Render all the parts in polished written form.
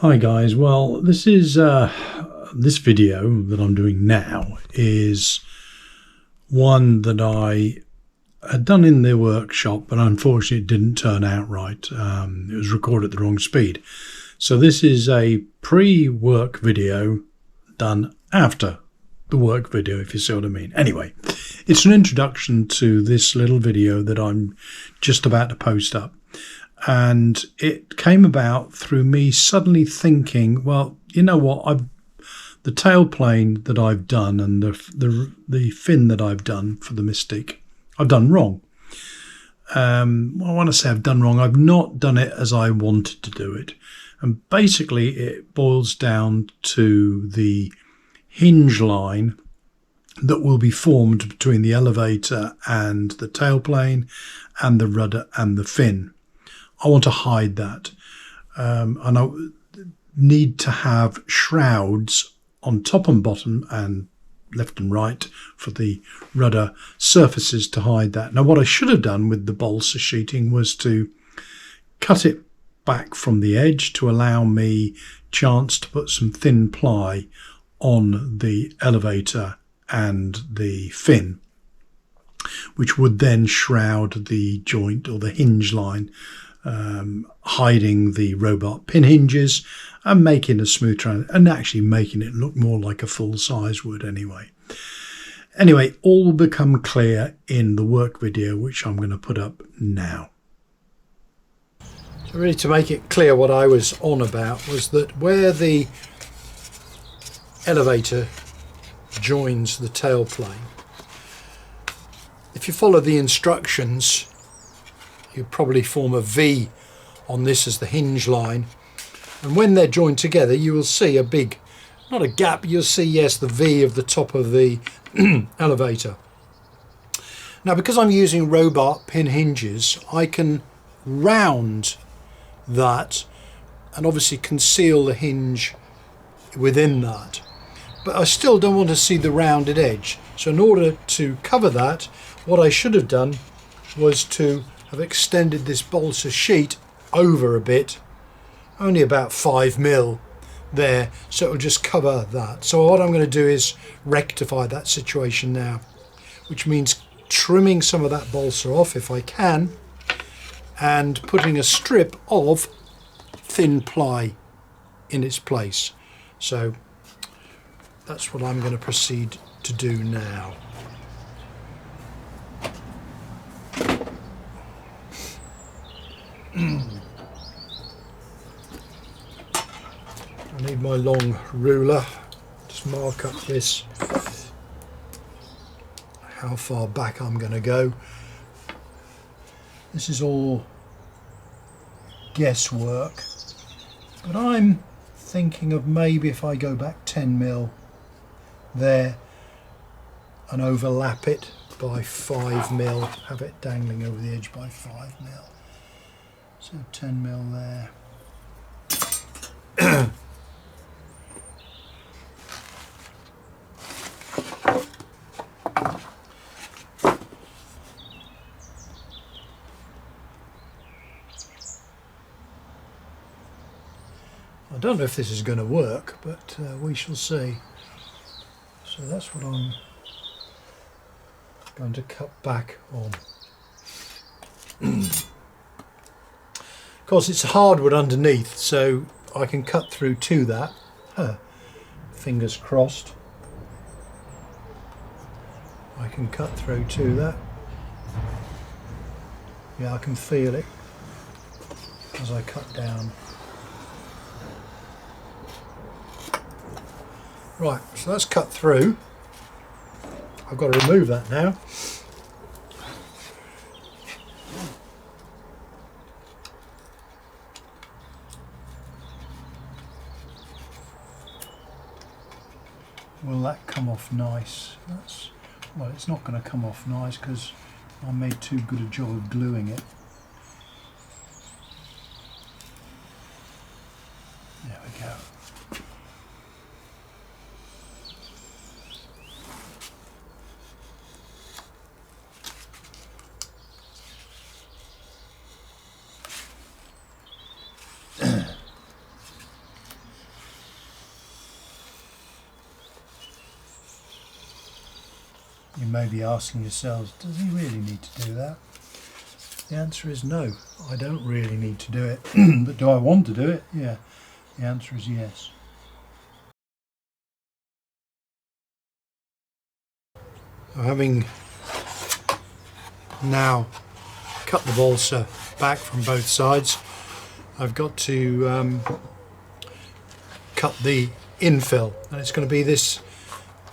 Hi guys, well this is this video that I'm doing now is one that I had done in the workshop, but unfortunately it didn't turn out right. It was recorded at the wrong speed. So this is a pre-work video done after the work video, if you see what I mean. Anyway, it's an introduction to this little video that I'm just about to post up. And it came about through me suddenly thinking, well, you know what, the tailplane that I've done and the fin that I've done for the Mystic, I've done wrong. Well, I want to say I've done wrong. I've not done it as I wanted to do it. And basically it boils down to the hinge line that will be formed between the elevator and the tailplane and the rudder and the fin. I want to hide that, and I need to have shrouds on top and bottom and left and right for the rudder surfaces to hide that. Now what I should have done with the balsa sheeting was to cut it back from the edge to allow me chance to put some thin ply on the elevator and the fin, which would then shroud the joint or the hinge line, hiding the robot pin hinges and making a smooth and actually making it look more like a full size would anyway. Anyway, all will become clear in the work video, which I'm going to put up now. So really, to make it clear, what I was on about was that where the elevator joins the tailplane, if you follow the instructions, you probably form a V on this as the hinge line, and when they're joined together you will see a big, not a gap, you'll see, yes, the V of the top of the elevator. Now because I'm using robot pin hinges, I can round that and obviously conceal the hinge within that, but I still don't want to see the rounded edge. So in order to cover that, what I should have done was to have extended this balsa sheet over a bit, only about 5mm there, so it will just cover that. So what I'm going to do is rectify that situation now, which means trimming some of that balsa off if I can and putting a strip of thin ply in its place. So that's what I'm going to proceed to do now. I need my long ruler, just mark up this, how far back I'm going to go. This is all guesswork, but I'm thinking of maybe if I go back 10mm there and overlap it by 5mm, have it dangling over the edge by 5mm. So 10mm there. I don't know if this is going to work, but we shall see. So that's what I'm going to cut back on. Of course it's hardwood underneath, so I can cut through to that. Fingers crossed. I can cut through to that. Yeah, I can feel it as I cut down. Right, so that's cut through. I've got to remove that now. Will that come off nice? Well, it's not going to come off nice because I made too good a job of gluing it. There we go. may be asking yourselves, does he really need to do that? The answer is no, I don't really need to do it. But do I want to do it? Yeah, the answer is yes. Having now cut the balsa back from both sides, I've got to cut the infill, and it's going to be this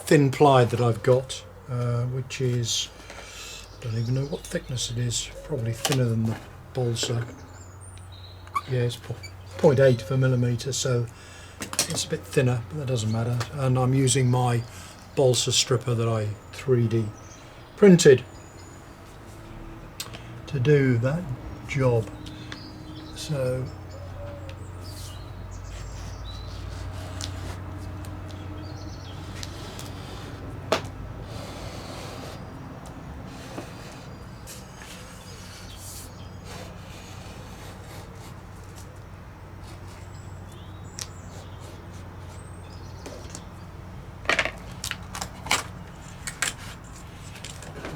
thin ply that I've got, which is, I don't even know what thickness it is, probably thinner than the balsa. Yeah, it's 0.8 of a millimetre, so it's a bit thinner, but that doesn't matter. And I'm using my balsa stripper that I 3D printed to do that job. So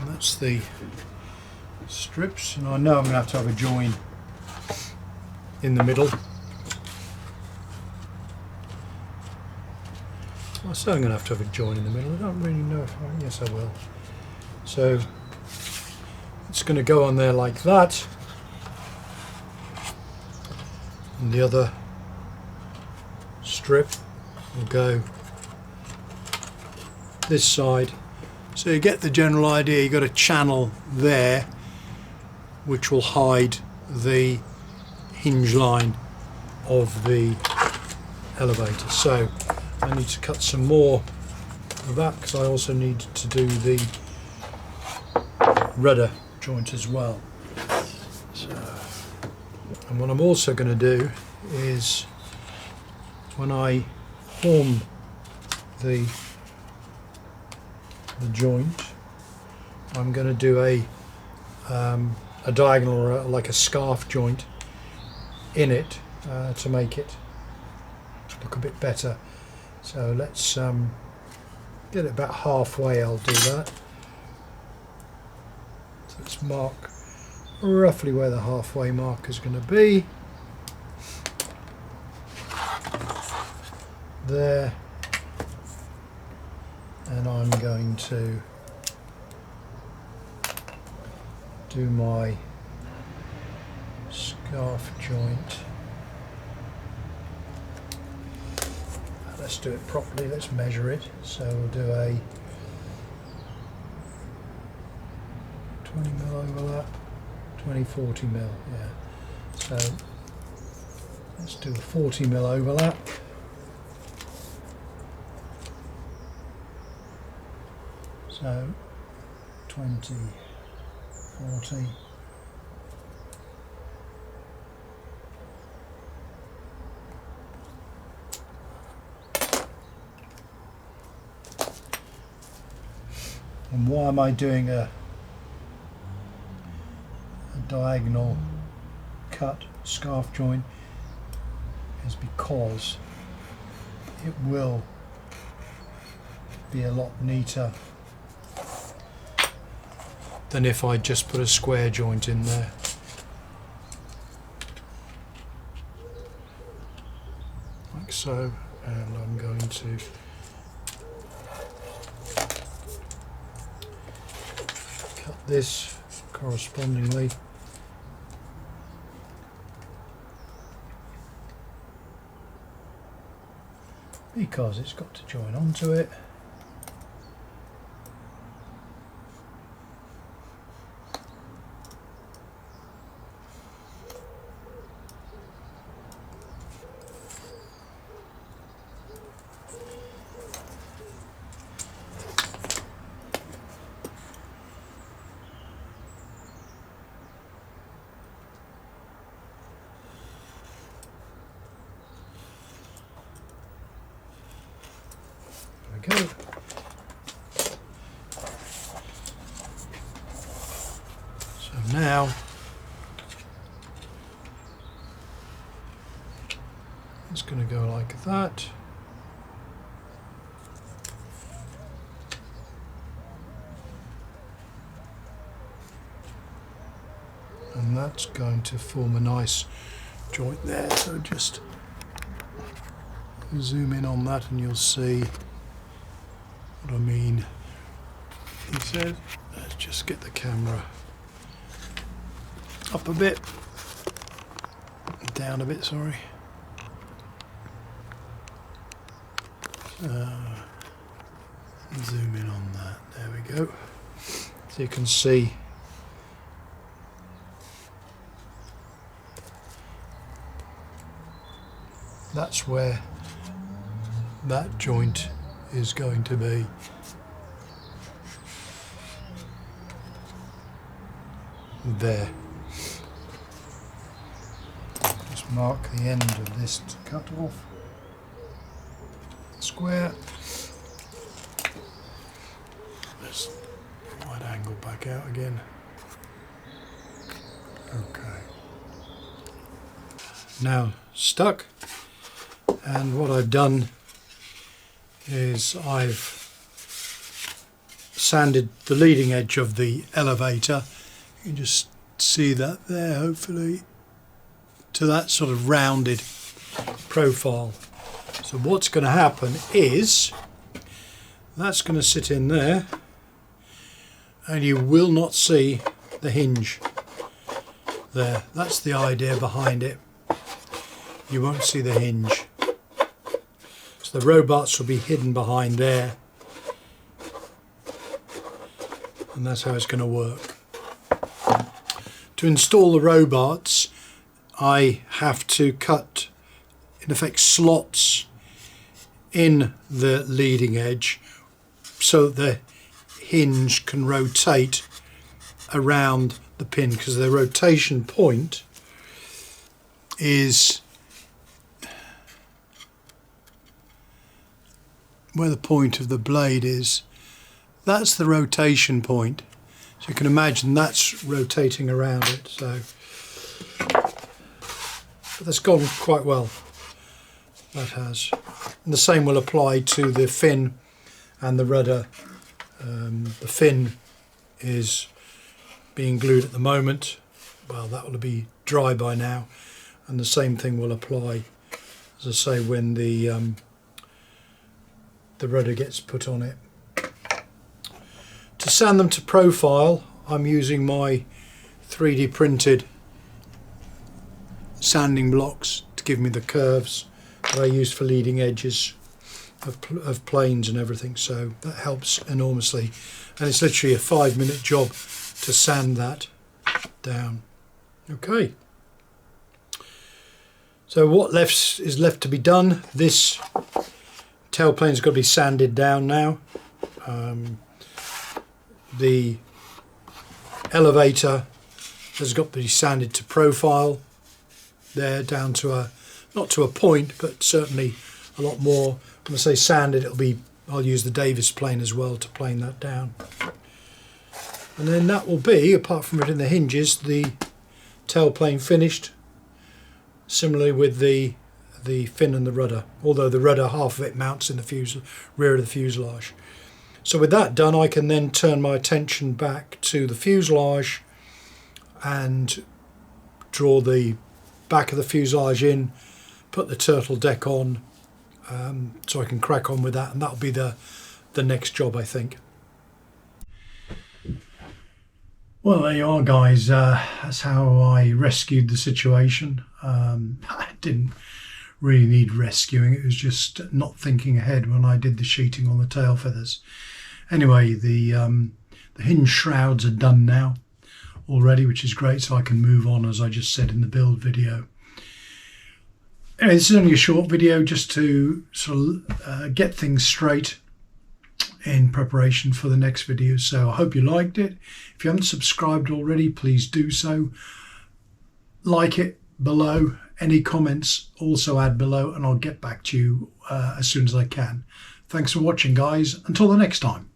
that's the strips, and I know I'm going to have a join in the middle. I say I'm going to have a join in the middle. I don't really know if I... Yes, I will. So it's going to go on there like that, and the other strip will go this side. So you get the general idea. You've got a channel there which will hide the hinge line of the elevator. So I need to cut some more of that, because I also need to do the rudder joint as well. So, and what I'm also going to do is, when I form the joint, I'm going to do a diagonal, or like a scarf joint in it, to make it look a bit better. So let's get it about halfway. I'll do that. So let's mark roughly where the halfway mark is going to be. There. And I'm going to do my scarf joint. Let's do it properly, let's measure it. So we'll do a 20mm overlap, 40mm, yeah. So let's do a 40mm overlap. So 20, 40. And why am I doing a diagonal cut scarf joint is because it will be a lot neater than if I just put a square joint in there. Like so, and I'm going to cut this correspondingly. Because it's got to join onto it. Go. So now it's going to go like that. that's going to form a nice joint there. So just zoom in on that and you'll see what I mean. He said, let's just get the camera up a bit, down a bit, sorry. Zoom in on that, there we go. So you can see that's where that joint is going to be. There. Just mark the end of this to cut off. Square. Let's wide angle back out again. Okay. Now stuck, and what I've done is I've sanded the leading edge of the elevator. You can just see that there, hopefully, to that sort of rounded profile. So what's going to happen is that's going to sit in there, and you will not see the hinge there. That's the idea behind it. You won't see the hinge. So the robots will be hidden behind there, and that's how it's going to work. To install the robots, I have to cut, in effect, slots in the leading edge so that the hinge can rotate around the pin, because the rotation point is where the point of the blade is. That's the rotation point. So you can imagine that's rotating around it. So but that's gone quite well. That has. And the same will apply to the fin and the rudder. The fin is being glued at the moment. Well, that will be dry by now. And the same thing will apply, as I say, when the rudder gets put on it. To sand them to profile, I'm using my 3D printed sanding blocks to give me the curves that I use for leading edges of planes and everything, so that helps enormously. And it's literally a 5-minute job to sand that down. Okay, so what is left to be done? This tailplane's got to be sanded down now. The elevator has got to be sanded to profile there, down to a, not to a point, but certainly a lot more. When I say sanded, I'll use the Davis plane as well to plane that down. And then that will be, apart from it in the hinges, the tailplane finished. Similarly with the fin and the rudder, although the rudder, half of it mounts in the rear of the fuselage. So with that done, I can then turn my attention back to the fuselage and draw the back of the fuselage in, put the turtle deck on, so I can crack on with that, and that'll be the next job, I think. Well, there you are, guys. That's how I rescued the situation. I didn't really need rescuing. It was just not thinking ahead when I did the sheeting on the tail feathers. Anyway, the hinge shrouds are done now already, which is great, so I can move on, as I just said in the build video. Anyway, this is only a short video just to sort of get things straight in preparation for the next video. So I hope you liked it. If you haven't subscribed already, please do so. Like it below. Any comments also add below, and I'll get back to you as soon as I can. Thanks for watching, guys. Until the next time.